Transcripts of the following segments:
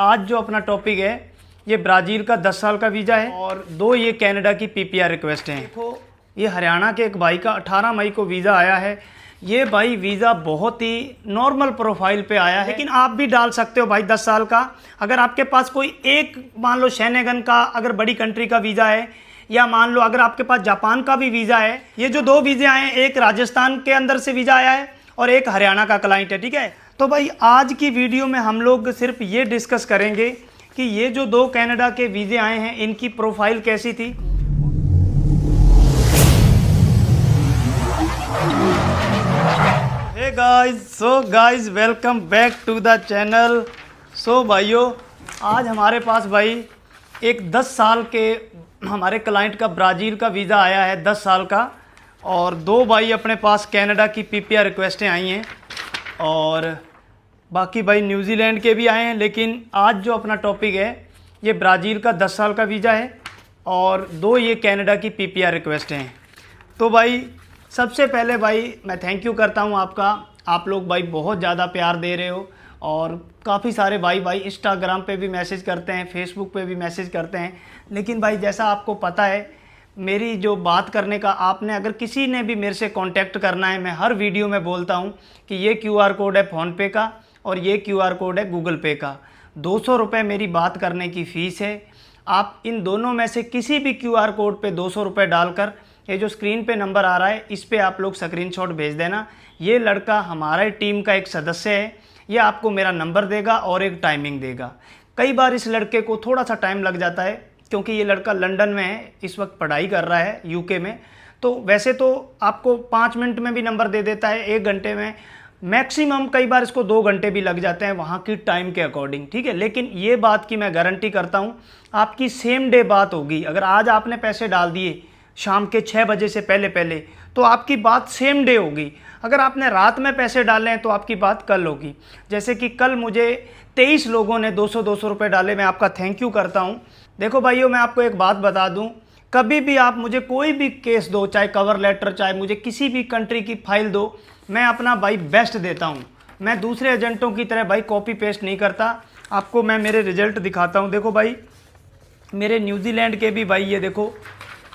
आज जो अपना टॉपिक है ये ब्राज़ील का 10 साल का वीज़ा है और 2 ये कनाडा की पीपीआर रिक्वेस्ट हैं। देखो ये हरियाणा के एक भाई का 18 मई को वीज़ा आया है। ये भाई वीज़ा बहुत ही नॉर्मल प्रोफाइल पे आया है, लेकिन आप भी डाल सकते हो भाई 10 साल का। अगर आपके पास कोई एक मान लो शेनेगन का अगर बड़ी कंट्री का वीज़ा है, या मान लो अगर आपके पास जापान का भी वीज़ा है। ये जो 2 वीज़े आए हैं, एक राजस्थान के अंदर से वीज़ा आया है और एक हरियाणा का क्लाइंट है, ठीक है। तो भाई आज की वीडियो में हम लोग सिर्फ ये डिस्कस करेंगे कि ये जो 2 कनाडा के वीज़े आए हैं इनकी प्रोफाइल कैसी थी। Hey guys welcome back to the channel. So भाइयों, आज हमारे पास भाई एक 10 साल के हमारे क्लाइंट का ब्राज़ील का वीज़ा आया है 10 साल का, और 2 भाई अपने पास कनाडा की पीपीआर रिक्वेस्टें आई हैं और बाकी भाई न्यूजीलैंड के भी आए हैं। लेकिन आज जो अपना टॉपिक है ये ब्राज़ील का 10 साल का वीज़ा है और 2 ये कनाडा की पीपीआर रिक्वेस्टें हैं। तो भाई सबसे पहले भाई मैं थैंक यू करता हूँ आपका। आप लोग भाई बहुत ज़्यादा प्यार दे रहे हो और काफ़ी सारे भाई इंस्टाग्राम पे भी मैसेज करते हैं, फेसबुक पे भी मैसेज करते हैं। लेकिन भाई जैसा आपको पता है मेरी जो बात करने का, आपने अगर किसी ने भी मेरे से कांटेक्ट करना है, मैं हर वीडियो में बोलता हूँ कि ये क्यूआर कोड है फ़ोनपे का और ये क्यूआर कोड है गूगल पे का। 200 रुपये मेरी बात करने की फ़ीस है। आप इन दोनों में से किसी भी क्यूआर कोड पे 200 रुपये डालकर, ये जो स्क्रीन पे नंबर आ रहा है इस पे आप लोग स्क्रीनशॉट भेज देना। ये लड़का हमारे टीम का एक सदस्य है, ये आपको मेरा नंबर देगा और एक टाइमिंग देगा। कई बार इस लड़के को थोड़ा सा टाइम लग जाता है क्योंकि ये लड़का लंदन में है, इस वक्त पढ़ाई कर रहा है यूके में। तो वैसे तो आपको 5 मिनट में भी नंबर दे देता है, 1 घंटे में मैक्सिमम, कई बार इसको 2 घंटे भी लग जाते हैं वहाँ की टाइम के अकॉर्डिंग, ठीक है। लेकिन ये बात की मैं गारंटी करता हूँ आपकी सेम डे बात होगी। अगर आज आपने पैसे डाल दिए शाम के 6 बजे से पहले तो आपकी बात सेम डे होगी। अगर आपने रात में पैसे डाले हैं तो आपकी बात कल होगी। जैसे कि कल मुझे 23 लोगों ने 200 रुपये डाले, मैं आपका थैंक यू करता हूँ। देखो भाइयों, मैं आपको एक बात बता दूँ, कभी भी आप मुझे कोई भी केस दो, चाहे कवर लेटर, चाहे मुझे किसी भी कंट्री की फाइल दो, मैं अपना भाई बेस्ट देता हूँ। मैं दूसरे एजेंटों की तरह भाई कॉपी पेस्ट नहीं करता। आपको मैं मेरे रिजल्ट दिखाता हूँ। देखो भाई मेरे न्यूजीलैंड के भी भाई ये देखो,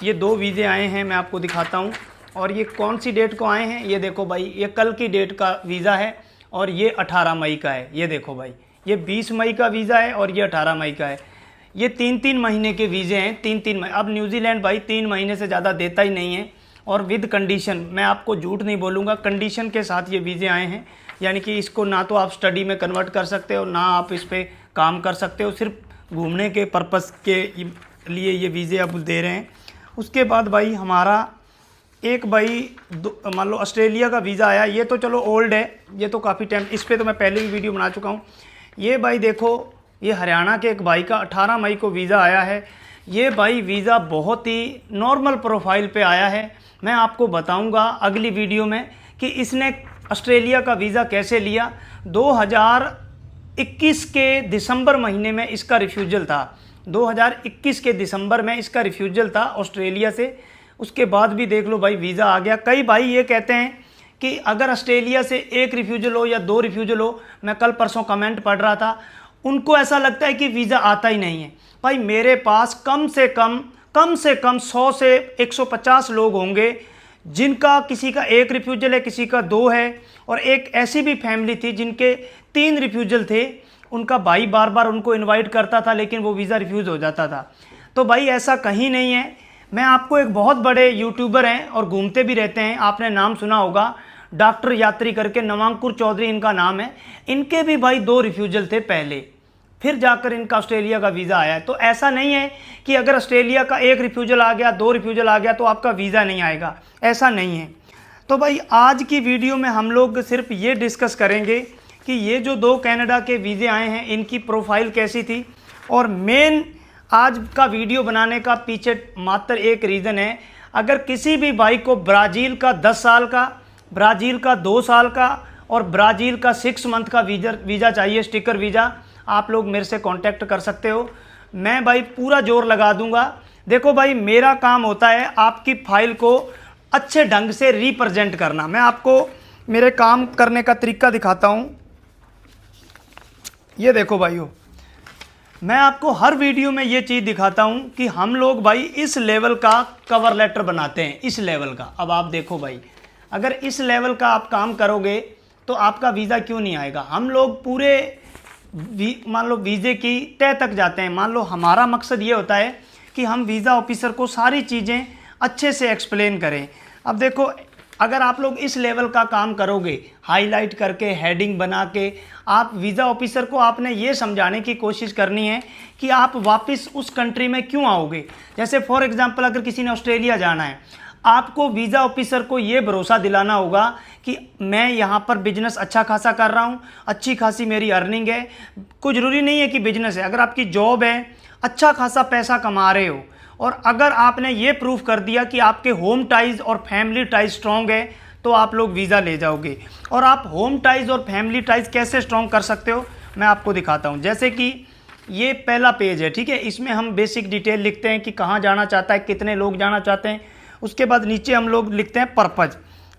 ये 2 वीज़े आए हैं, मैं आपको दिखाता हूँ। और ये कौन सी डेट को आए हैं, ये देखो भाई, ये कल की डेट का वीज़ा है और ये 18 मई का है। ये देखो भाई, ये 20 मई का वीज़ा है और ये 18 मई का है। ये 3-3 महीने के वीज़े हैं, 3-3 महीने। अब न्यूजीलैंड भाई 3 महीने से ज़्यादा देता ही नहीं है, और विद कंडीशन, मैं आपको झूठ नहीं बोलूँगा, कंडीशन के साथ ये वीज़े आए हैं। यानी कि इसको ना तो आप स्टडी में कन्वर्ट कर सकते हो, ना आप इस पर काम कर सकते हो, सिर्फ घूमने के पर्पज़ के लिए ये वीज़े अब दे रहे हैं। उसके बाद भाई हमारा एक भाई मान लो ऑस्ट्रेलिया का वीज़ा आया। ये तो चलो ओल्ड है, ये तो काफ़ी टाइम, इस पर तो मैं पहले ही वीडियो बना चुका हूँ। ये भाई देखो, ये हरियाणा के एक भाई का 18 मई को वीज़ा आया है। ये भाई वीज़ा बहुत ही नॉर्मल प्रोफाइल पे आया है। मैं आपको बताऊंगा अगली वीडियो में कि इसने ऑस्ट्रेलिया का वीज़ा कैसे लिया। 2021 के दिसंबर महीने में इसका रिफ्यूज़ल था। 2021 के दिसंबर में इसका रिफ्यूज़ल था ऑस्ट्रेलिया से। उसके बाद भी देख लो भाई वीज़ा आ गया। कई भाई ये कहते हैं कि अगर ऑस्ट्रेलिया से 1 रिफ्यूज़ल हो या 2 रिफ्यूज़ल हो, मैं कल परसों कमेंट पढ़ रहा था, उनको ऐसा लगता है कि वीज़ा आता ही नहीं है। भाई मेरे पास कम से कम 100 से 150 लोग होंगे जिनका किसी का 1 रिफ्यूज़ल है, किसी का 2 है, और एक ऐसी भी फैमिली थी जिनके 3 रिफ्यूज़ल थे। उनका भाई बार बार उनको इनवाइट करता था लेकिन वो वीज़ा रिफ्यूज़ हो जाता था। तो भाई ऐसा कहीं नहीं है। मैं आपको एक बहुत बड़े यूट्यूबर हैं और घूमते भी रहते हैं, आपने नाम सुना होगा, डॉक्टर यात्री करके, नवांकुर चौधरी इनका नाम है। इनके भी भाई 2 रिफ्यूज़ल थे पहले, फिर जाकर इनका ऑस्ट्रेलिया का वीज़ा आया है। तो ऐसा नहीं है कि अगर ऑस्ट्रेलिया का 1 रिफ्यूज़ल आ गया, 2 रिफ्यूज़ल आ गया तो आपका वीज़ा नहीं आएगा, ऐसा नहीं है। तो भाई आज की वीडियो में हम लोग सिर्फ ये डिस्कस करेंगे कि ये जो 2 कनाडा के वीज़े आए हैं इनकी प्रोफाइल कैसी थी। और मेन आज का वीडियो बनाने का पीछे मात्र एक रीज़न है। अगर किसी भी भाई को ब्राज़ील का 10 साल का, ब्राज़ील का 2 साल का और ब्राज़ील का 6 मंथ का वीज़ा चाहिए, स्टिकर वीज़ा, आप लोग मेरे से कांटेक्ट कर सकते हो। मैं भाई पूरा जोर लगा दूंगा। देखो भाई मेरा काम होता है आपकी फाइल को अच्छे ढंग से रिप्रेजेंट करना। मैं आपको मेरे काम करने का तरीका दिखाता हूँ। ये देखो भाइयों, मैं आपको हर वीडियो में ये चीज़ दिखाता हूँ कि हम लोग भाई इस लेवल का कवर लेटर बनाते हैं, इस लेवल का। अब आप देखो भाई, अगर इस लेवल का आप काम करोगे तो आपका वीज़ा क्यों नहीं आएगा। हम लोग पूरे मान लो वीज़े की तय तक जाते हैं। मान लो हमारा मकसद ये होता है कि हम वीज़ा ऑफिसर को सारी चीज़ें अच्छे से एक्सप्लेन करें। अब देखो, अगर आप लोग इस लेवल का काम करोगे, हाईलाइट करके, हेडिंग बना के, आप वीज़ा ऑफिसर को आपने ये समझाने की कोशिश करनी है कि आप वापस उस कंट्री में क्यों आओगे। जैसे फॉर एग्जांपल, अगर किसी ने ऑस्ट्रेलिया जाना है, आपको वीज़ा ऑफिसर को ये भरोसा दिलाना होगा कि मैं यहाँ पर बिजनेस अच्छा खासा कर रहा हूँ, अच्छी खासी मेरी अर्निंग है। कोई ज़रूरी नहीं है कि बिजनेस है, अगर आपकी जॉब है, अच्छा खासा पैसा कमा रहे हो, और अगर आपने ये प्रूफ कर दिया कि आपके होम टाइज और फैमिली टाइज स्ट्रॉन्ग है, तो आप लोग वीज़ा ले जाओगे। और आप होम टाइज और फैमिली टाइज कैसे स्ट्रॉन्ग कर सकते हो, मैं आपको दिखाता हूँ। जैसे कि ये पहला पेज है, ठीक है, इसमें हम बेसिक डिटेल लिखते हैं कि कहाँ जाना चाहता है, कितने लोग जाना चाहते हैं। उसके बाद नीचे हम लोग लिखते हैं पर्पज़।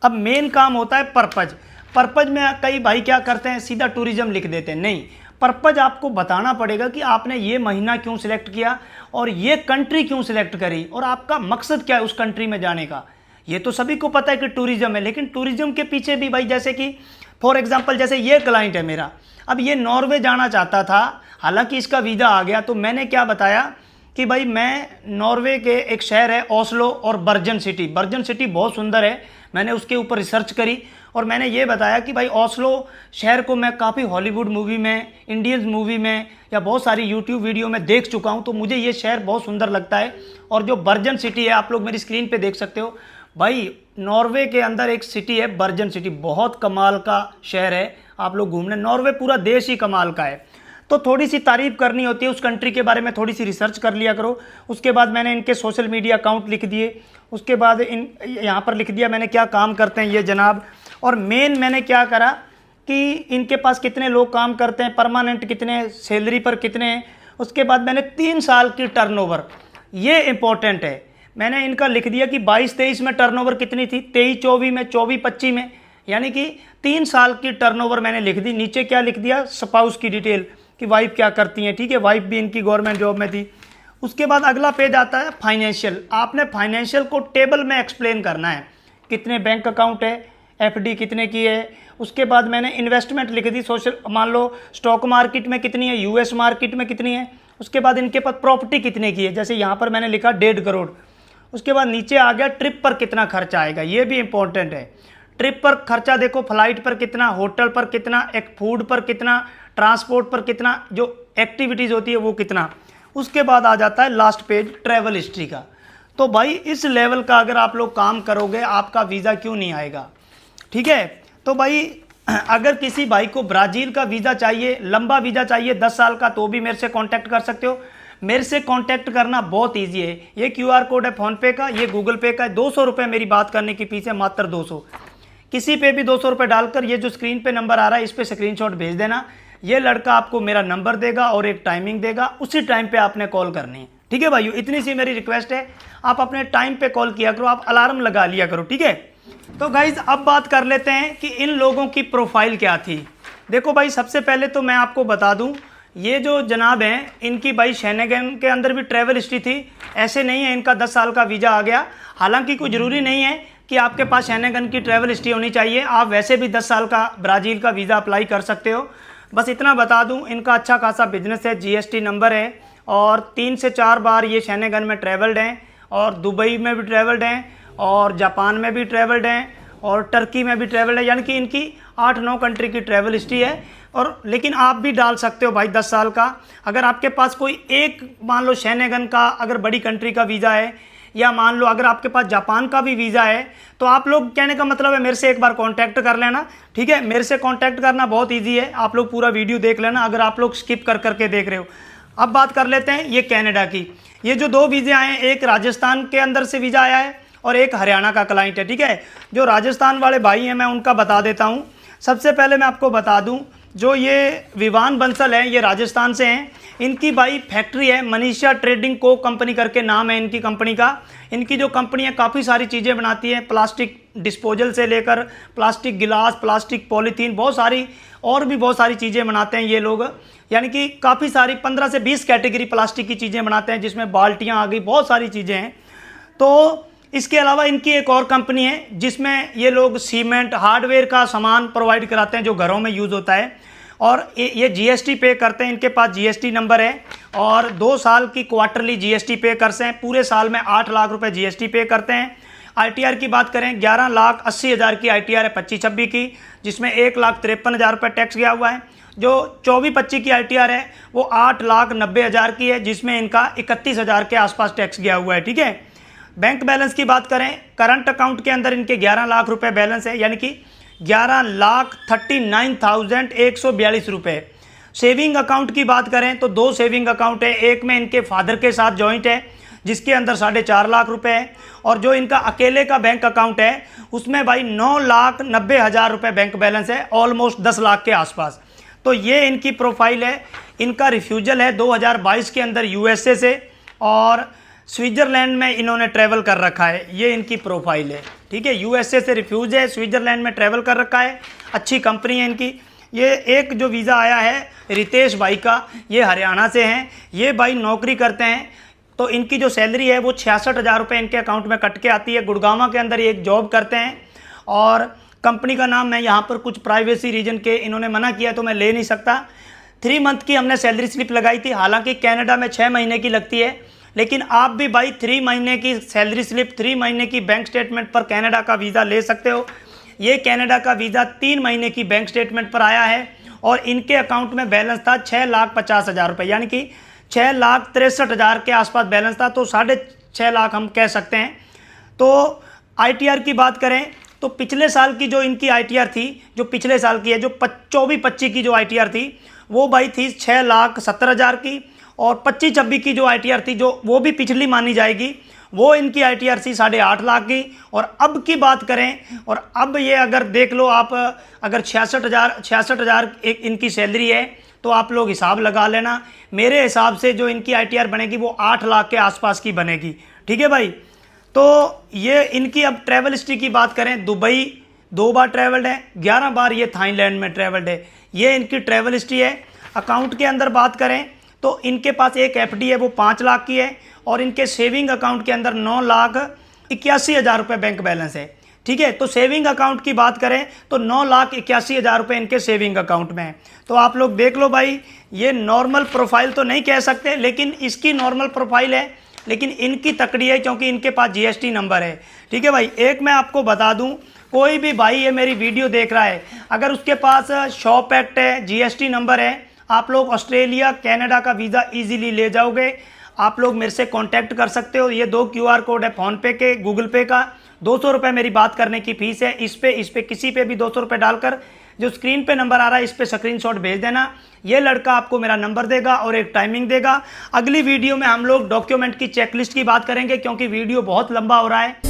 अब मेन काम होता है पर्पज़। पर्पज़ में कई भाई क्या करते हैं, सीधा टूरिज़्म लिख देते हैं। नहीं, पर्पज़ आपको बताना पड़ेगा कि आपने ये महीना क्यों सिलेक्ट किया और ये कंट्री क्यों सिलेक्ट करी, और आपका मकसद क्या है उस कंट्री में जाने का। ये तो सभी को पता है कि टूरिज़्म है, लेकिन टूरिज़्म के पीछे भी भाई, जैसे कि फॉर एग्जांपल, जैसे ये क्लाइंट है मेरा, अब ये नॉर्वे जाना चाहता था, हालांकि इसका वीज़ा आ गया। तो मैंने क्या बताया कि भाई मैं नॉर्वे के एक शहर है ओस्लो और बर्जन सिटी, बर्जन सिटी बहुत सुंदर है, मैंने उसके ऊपर रिसर्च करी और मैंने ये बताया कि भाई ओस्लो शहर को मैं काफ़ी हॉलीवुड मूवी में, इंडियन मूवी में या बहुत सारी यूट्यूब वीडियो में देख चुका हूँ, तो मुझे ये शहर बहुत सुंदर लगता है। और जो बर्जन सिटी है, आप लोग मेरी स्क्रीन पे देख सकते हो भाई, नॉर्वे के अंदर एक सिटी है बर्जन सिटी, बहुत कमाल का शहर है। आप लोग घूमने, नॉर्वे पूरा देश ही कमाल का है। तो थोड़ी सी तारीफ करनी होती है, उस कंट्री के बारे में थोड़ी सी रिसर्च कर लिया करो। उसके बाद मैंने इनके सोशल मीडिया अकाउंट लिख दिए, उसके बाद यहाँ पर लिख दिया मैंने क्या काम करते हैं ये जनाब। और मेन मैंने क्या करा कि इनके पास कितने लोग काम करते हैं, परमानेंट कितने, सैलरी पर कितने हैं। उसके बाद मैंने 3 साल की टर्नओवर, ये इंपॉर्टेंट है, मैंने इनका लिख दिया कि 22-23 में टर्नओवर कितनी थी, 23-24 में, 24-25 में, यानी कि 3 साल की टर्नओवर मैंने लिख दी। नीचे क्या लिख दिया, स्पाउस की डिटेल कि वाइफ क्या करती हैं, ठीक है, वाइफ भी इनकी गवर्नमेंट जॉब में थी। उसके बाद अगला पेज आता है फाइनेंशियल। आपने फाइनेंशियल को टेबल में एक्सप्लेन करना है, कितने बैंक अकाउंट है, एफडी कितने की है। उसके बाद मैंने इन्वेस्टमेंट लिख दी, सोशल, मान लो स्टॉक मार्केट में कितनी है, यूएस मार्केट में कितनी है। उसके बाद इनके पास प्रॉपर्टी कितने की है, जैसे यहाँ पर मैंने लिखा 1.5 करोड़। उसके बाद नीचे आ गया ट्रिप पर कितना खर्चा आएगा, ये भी इंपॉर्टेंट है। ट्रिप पर खर्चा देखो, फ्लाइट पर कितना, होटल पर कितना, एक फूड पर कितना, ट्रांसपोर्ट पर कितना, जो एक्टिविटीज़ होती है वो कितना। उसके बाद आ जाता है लास्ट पेज ट्रैवल हिस्ट्री का। तो भाई इस लेवल का अगर आप लोग काम करोगे, आपका वीज़ा क्यों नहीं आएगा, ठीक है। तो भाई अगर किसी भाई को ब्राज़ील का वीज़ा चाहिए, लंबा वीज़ा चाहिए 10 साल का, तो भी मेरे से कांटेक्ट कर सकते हो। मेरे से कांटेक्ट करना बहुत इजी है। ये क्यूआर कोड है फ़ोनपे का, ये गूगल पे का है। 200 रुपये मेरी बात करने की फीस है, मात्र 200। किसी पे भी 200 रुपये डालकर ये जो स्क्रीन पे नंबर आ रहा है इस पर स्क्रीनशॉट भेज देना। ये लड़का आपको मेरा नंबर देगा और एक टाइमिंग देगा, उसी टाइम पे आपने कॉल करनी है, ठीक है भाइयों। इतनी सी मेरी रिक्वेस्ट है, आप अपने टाइम पे कॉल किया करो, आप अलार्म लगा लिया करो, ठीक है। तो गाइज अब बात कर लेते हैं कि इन लोगों की प्रोफाइल क्या थी। देखो भाई, सबसे पहले तो मैं आपको बता दूं, ये जो जनाब हैं, इनकी भाई शेनेगन के अंदर भी ट्रैवल हिस्ट्री थी। ऐसे नहीं है इनका 10 साल का वीज़ा आ गया। हालांकि कोई ज़रूरी नहीं है कि आपके पास शेनेगन की ट्रैवल हिस्ट्री होनी चाहिए, आप वैसे भी 10 साल का ब्राज़ील का वीज़ा अप्लाई कर सकते हो। बस इतना बता दूं, इनका अच्छा खासा बिजनेस है, जीएसटी नंबर है, और 3 से 4 बार ये शेनेगन में ट्रैवल्ड हैं, और दुबई में भी ट्रैवल्ड हैं, और जापान में भी ट्रैवल्ड हैं, और टर्की में भी ट्रैवल्ड है। यानी कि इनकी 8-9 कंट्री की ट्रैवल हिस्ट्री है। और लेकिन आप भी डाल सकते हो भाई 10 साल का। अगर आपके पास कोई एक, मान लो शेनेगन का अगर बड़ी कंट्री का वीज़ा है, या मान लो अगर आपके पास जापान का भी वीज़ा है, तो आप लोग, कहने का मतलब है, मेरे से एक बार कांटेक्ट कर लेना, ठीक है। मेरे से कांटेक्ट करना बहुत इजी है, आप लोग पूरा वीडियो देख लेना अगर आप लोग स्किप कर करके देख रहे हो। अब बात कर लेते हैं ये कनाडा की। ये जो 2 वीज़े आए हैं, एक राजस्थान के अंदर से वीज़ा आया है और एक हरियाणा का क्लाइंट है, ठीक है। जो राजस्थान वाले भाई हैं मैं उनका बता देता हूँ। सबसे पहले मैं आपको बता दूँ, जो ये विवान बंसल हैं, ये राजस्थान से हैं। इनकी भाई फैक्ट्री है, मनीषा ट्रेडिंग को कंपनी करके नाम है इनकी कंपनी का। इनकी जो कंपनी है काफ़ी सारी चीज़ें बनाती है, प्लास्टिक डिस्पोजल से लेकर प्लास्टिक गिलास, प्लास्टिक पॉलीथीन, बहुत सारी और भी बहुत सारी चीज़ें बनाते हैं ये लोग। यानी कि काफ़ी सारी 15 से 20 कैटेगरी प्लास्टिक की चीज़ें बनाते हैं, जिसमें बाल्टियाँ आ गई, बहुत सारी चीज़ें हैं। तो इसके अलावा इनकी एक और कंपनी है जिसमें ये लोग सीमेंट, हार्डवेयर का सामान प्रोवाइड कराते हैं जो घरों में यूज़ होता है, और ये जीएसटी पे करते हैं। इनके पास जीएसटी नंबर है और 2 साल की क्वार्टरली जीएसटी पे करते हैं। पूरे साल में 8 लाख रुपए जीएसटी पे करते हैं। आईटीआर की बात करें, 11,80,000 की आईटीआर है 25-26 की, जिसमें 1,53,000 रुपये टैक्स गया हुआ है। जो 24-25 की आईटीआर है वो 8,90,000 की है, जिसमें इनका 31,000 के आसपास टैक्स गया हुआ है। ठीक है। बैंक बैलेंस की बात करें, करंट अकाउंट के अंदर इनके 11 लाख रुपए बैलेंस है, यानी कि 11,39,142 रुपये। सेविंग अकाउंट की बात करें तो 2 सेविंग अकाउंट है। एक में इनके फादर के साथ जॉइंट है जिसके अंदर 4.5 लाख रुपए है, और जो इनका अकेले का बैंक अकाउंट है उसमें भाई 9,90,000 रुपये बैंक बैलेंस है, ऑलमोस्ट 10 लाख के आसपास। तो ये इनकी प्रोफाइल है। इनका रिफ्यूजल है 2022 के अंदर यूएसए से, और स्विट्ज़रलैंड में इन्होंने ट्रैवल कर रखा है। ये इनकी प्रोफाइल है। ठीक है। यूएसए से रिफ्यूज है, स्विट्ज़रलैंड में ट्रैवल कर रखा है, अच्छी कंपनी है इनकी। ये एक जो वीज़ा आया है रितेश भाई का, ये हरियाणा से हैं। ये भाई नौकरी करते हैं, तो इनकी जो सैलरी है वो 66,000 रुपये इनके अकाउंट में कट के आती है। गुड़गांव के अंदर ये एक जॉब करते हैं, और कंपनी का नाम मैं यहाँ पर कुछ प्राइवेसी रीजन के इन्होंने मना किया तो मैं ले नहीं सकता। 3 मंथ की हमने सैलरी स्लिप लगाई थी, हालांकि कनाडा में 6 महीने की लगती है, लेकिन आप भी भाई 3 महीने की सैलरी स्लिप, 3 महीने की बैंक स्टेटमेंट पर कनाडा का वीज़ा ले सकते हो। ये कनाडा का वीज़ा 3 महीने की बैंक स्टेटमेंट पर आया है, और इनके अकाउंट में बैलेंस था 6,50,000 रुपये, यानी कि 6,63,000 के आसपास बैलेंस था, तो 6.5 लाख हम कह सकते हैं। तो आईटीआर की बात करें तो पिछले साल की जो इनकी आईटीआर थी, जो पिछले साल की है, जो 24-25 की जो आईटीआर थी वो भाई थी 6,70,000 की, और 25-26 की जो आईटीआर थी, जो वो भी पिछली मानी जाएगी, वो इनकी आईटीआर थी 8.5 लाख की। और अब की बात करें, और अब ये अगर देख लो आप, अगर 66,000 एक इनकी सैलरी है, तो आप लोग हिसाब लगा लेना। मेरे हिसाब से जो इनकी आईटीआर बनेगी वो 8 लाख के आसपास की बनेगी। ठीक है भाई। तो ये इनकी अब ट्रैवल हिस्ट्री की बात करें, दुबई 2 बार ट्रैवल्ड है, 11 बार ये थाईलैंड में ट्रैवल्ड है। ये इनकी ट्रैवल हिस्ट्री है। अकाउंट के अंदर बात करें तो इनके पास एक एफडी है वो 5 लाख की है, और इनके सेविंग अकाउंट के अंदर 9,81,000 रुपये बैंक बैलेंस है। ठीक है। तो सेविंग अकाउंट की बात करें तो 9,81,000 रुपये इनके सेविंग अकाउंट में है। तो आप लोग देख लो भाई, ये नॉर्मल प्रोफाइल तो नहीं कह सकते, लेकिन इसकी नॉर्मल प्रोफाइल है, लेकिन इनकी तकड़ी है क्योंकि इनके पास जीएसटी नंबर है। ठीक है भाई। एक मैं आपको बता दूं, कोई भी भाई ये मेरी वीडियो देख रहा है, अगर उसके पास शॉप एक्ट है, जीएसटी नंबर है, आप लोग ऑस्ट्रेलिया, कनाडा का वीज़ा इजीली ले जाओगे। आप लोग मेरे से कांटेक्ट कर सकते हो। ये 2 QR कोड है, फ़ोनपे के, गूगल पे का। 200 रुपये मेरी बात करने की फ़ीस है। इस पे किसी पे भी 200 रुपये डालकर जो स्क्रीन पे नंबर आ रहा है इस पे स्क्रीनशॉट भेज देना। ये लड़का आपको मेरा नंबर देगा और एक टाइमिंग देगा। अगली वीडियो में हम लोग डॉक्यूमेंट की चेकलिस्ट की बात करेंगे, क्योंकि वीडियो बहुत लंबा हो रहा है।